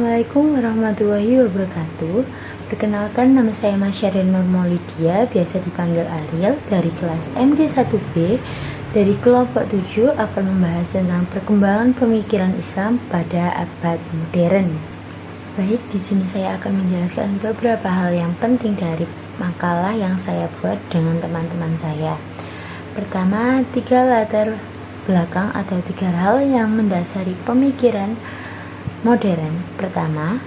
Assalamualaikum warahmatullahi wabarakatuh. Perkenalkan, nama saya Masyari Nur Maulidia, biasa dipanggil Ariel, dari kelas MD1B dari kelompok 7, akan membahas tentang perkembangan pemikiran Islam pada abad modern. Baik, di sini saya akan menjelaskan beberapa hal yang penting dari makalah yang saya buat dengan teman-teman saya. Pertama, 3 latar belakang atau 3 hal yang mendasari pemikiran modern. Pertama,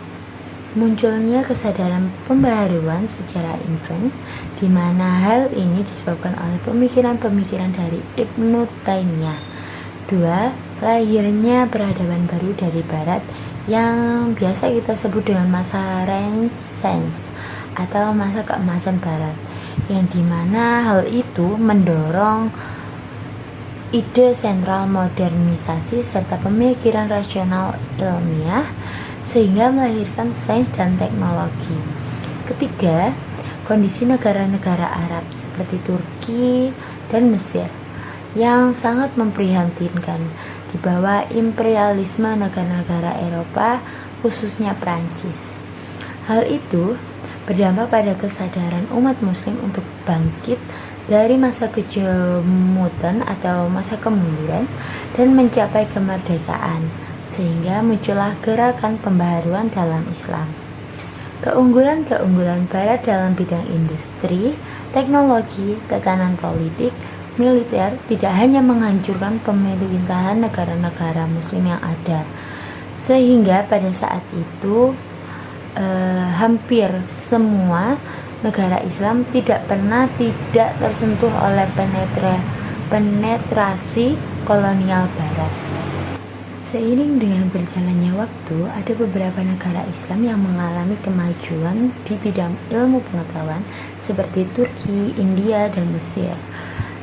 munculnya kesadaran pembaharuan secara infant, di mana hal ini disebabkan oleh pemikiran-pemikiran dari Ibnu Taimiyah. 2. Lahirnya peradaban baru dari Barat yang biasa kita sebut dengan masa Renaissance atau masa keemasan Barat, yang dimana hal itu mendorong ide sentral modernisasi serta pemikiran rasional ilmiah sehingga melahirkan sains dan teknologi. Ketiga, kondisi negara-negara Arab seperti Turki dan Mesir yang sangat memprihatinkan di bawah imperialisme negara-negara Eropa, khususnya Prancis. Hal itu berdampak pada kesadaran umat muslim untuk bangkit dari masa kejemutan atau masa kemunduran dan mencapai kemerdekaan, sehingga muncullah gerakan pembaharuan dalam Islam. Keunggulan-keunggulan Barat dalam bidang industri, teknologi, tekanan politik, militer tidak hanya menghancurkan pemerintahan negara-negara muslim yang ada, sehingga pada saat itu hampir semua negara Islam tidak pernah tidak tersentuh oleh penetrasi kolonial Barat. Seiring dengan berjalannya waktu, ada beberapa negara Islam yang mengalami kemajuan di bidang ilmu pengetahuan seperti Turki, India, dan Mesir.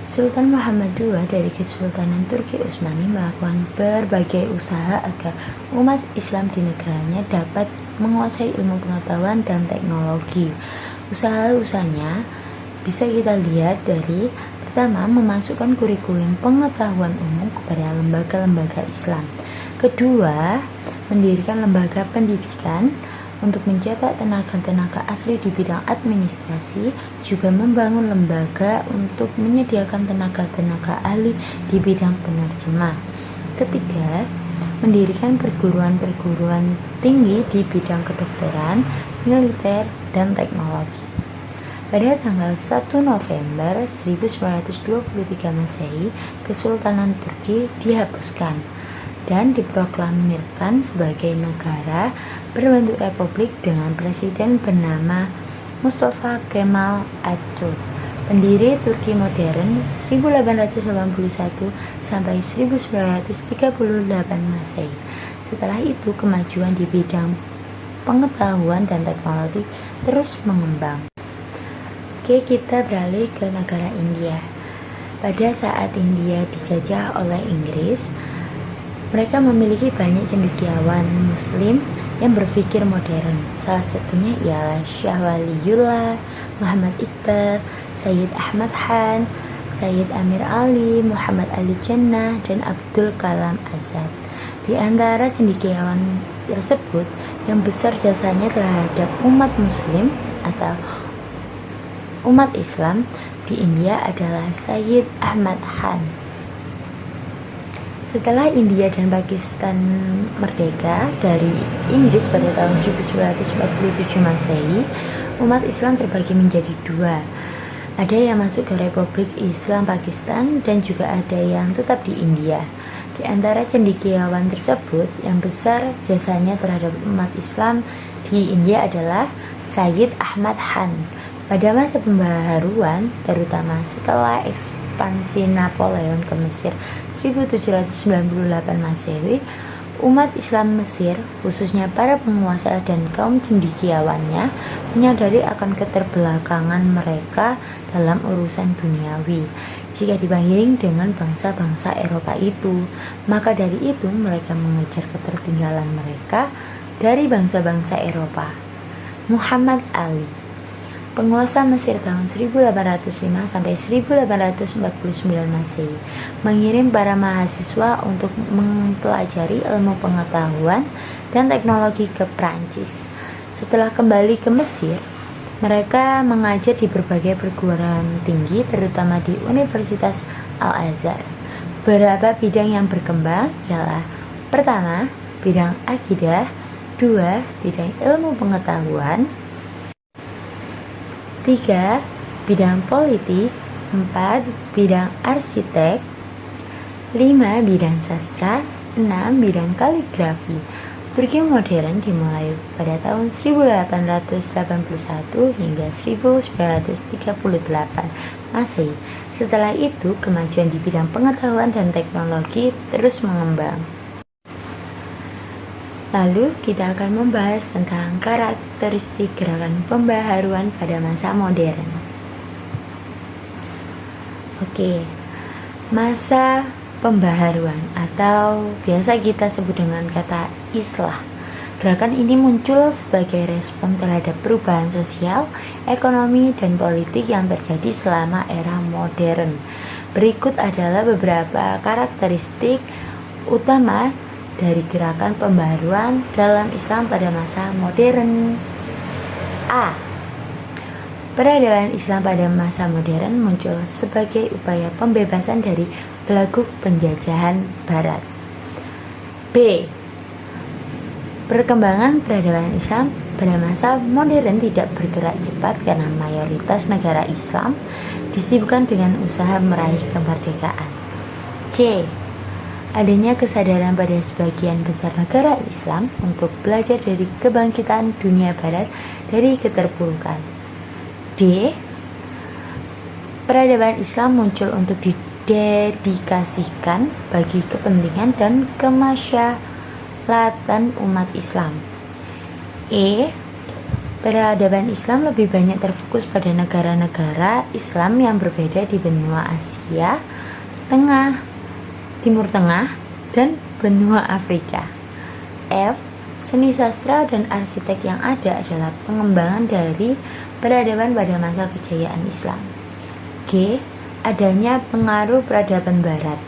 Sultan Muhammad II dari Kesultanan Turki Utsmani melakukan berbagai usaha agar umat Islam di negaranya dapat menguasai ilmu pengetahuan dan teknologi. Usaha-usahanya bisa kita lihat dari: pertama, memasukkan kurikulum pengetahuan umum kepada lembaga-lembaga Islam. Kedua, mendirikan lembaga pendidikan untuk mencetak tenaga-tenaga asli di bidang administrasi, juga membangun lembaga untuk menyediakan tenaga-tenaga ahli di bidang penerjemah. Ketiga, mendirikan perguruan-perguruan tinggi di bidang kedokteran, militer, dan teknologi. Pada tanggal 1 November 1923 Masehi, Kesultanan Turki dihapuskan dan diproklamirkan sebagai negara berbentuk republik dengan presiden bernama Mustafa Kemal Atatürk, pendiri Turki modern 1881 sampai 1938 Masehi. Setelah itu, kemajuan di bidang pengetahuan dan teknologi terus mengembang. Oke, kita beralih ke negara India. Pada saat India dijajah oleh Inggris, mereka memiliki banyak cendekiawan muslim yang berpikir modern. Salah satunya ialah Syah Waliullah, Muhammad Iqbal, Sayyid Ahmad Khan, Sayyid Amir Ali, Muhammad Ali Jinnah, dan Abdul Kalam Azad. Di antara cendekiawan tersebut, yang besar jasanya terhadap umat muslim atau umat Islam di India adalah Sayyid Ahmad Khan. Setelah India dan Pakistan merdeka dari Inggris pada tahun 1947 Masehi, umat Islam terbagi menjadi 2. Ada yang masuk ke Republik Islam Pakistan dan juga ada yang tetap di India. Di antara cendekiawan tersebut, yang besar jasanya terhadap umat Islam di India adalah Sayyid Ahmad Khan. Pada masa pembaharuan, terutama setelah ekspansi Napoleon ke Mesir 1798 Masehi, umat Islam Mesir, khususnya para penguasa dan kaum cendekiawannya, menyadari akan keterbelakangan mereka dalam urusan duniawi jika dibanding dengan bangsa-bangsa Eropa itu. Maka dari itu mereka mengejar ketertinggalan mereka dari bangsa-bangsa Eropa. Muhammad Ali Penguasa Mesir tahun 1805 sampai 1849 Masehi mengirim para mahasiswa untuk mempelajari ilmu pengetahuan dan teknologi ke Prancis. Setelah kembali ke Mesir, mereka mengajar di berbagai perguruan tinggi, terutama di Universitas Al-Azhar. Beberapa bidang yang berkembang ialah: pertama, bidang akidah; dua, bidang ilmu pengetahuan; tiga, bidang politik; empat, bidang arsitek; lima, bidang sastra; enam, bidang kaligrafi. Turki modern dimulai pada tahun 1881 hingga 1938 Masehi. Setelah itu, kemajuan di bidang pengetahuan dan teknologi terus mengembang. Lalu kita akan membahas tentang karakteristik gerakan pembaharuan pada masa modern. Oke, masa pembaharuan atau biasa kita sebut dengan kata Islah. Gerakan ini muncul sebagai respon terhadap perubahan sosial, ekonomi, dan politik yang terjadi selama era modern. Berikut adalah beberapa karakteristik utama dari gerakan pembaharuan dalam Islam pada masa modern. A. Peradaban Islam pada masa modern muncul sebagai upaya pembebasan dari belenggu penjajahan Barat. B. Perkembangan peradaban Islam pada masa modern tidak bergerak cepat karena mayoritas negara Islam disibukkan dengan usaha meraih kemerdekaan. C. Adanya kesadaran pada sebagian besar negara Islam untuk belajar dari kebangkitan dunia Barat dari keterpurukan. D. Peradaban Islam muncul untuk didedikasikan bagi kepentingan dan kemaslahatan umat Islam. E. Peradaban Islam lebih banyak terfokus pada negara-negara Islam yang berbeda di benua Asia Timur Tengah, dan benua Afrika. F. Seni sastra dan arsitek yang ada adalah pengembangan dari peradaban pada masa kejayaan Islam. G. Adanya pengaruh peradaban Barat.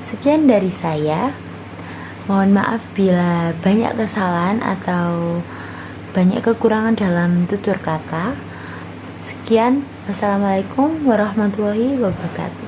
Sekian dari saya. Mohon maaf bila banyak kesalahan atau banyak kekurangan dalam tutur kata. Sekian. Wassalamualaikum warahmatullahi wabarakatuh.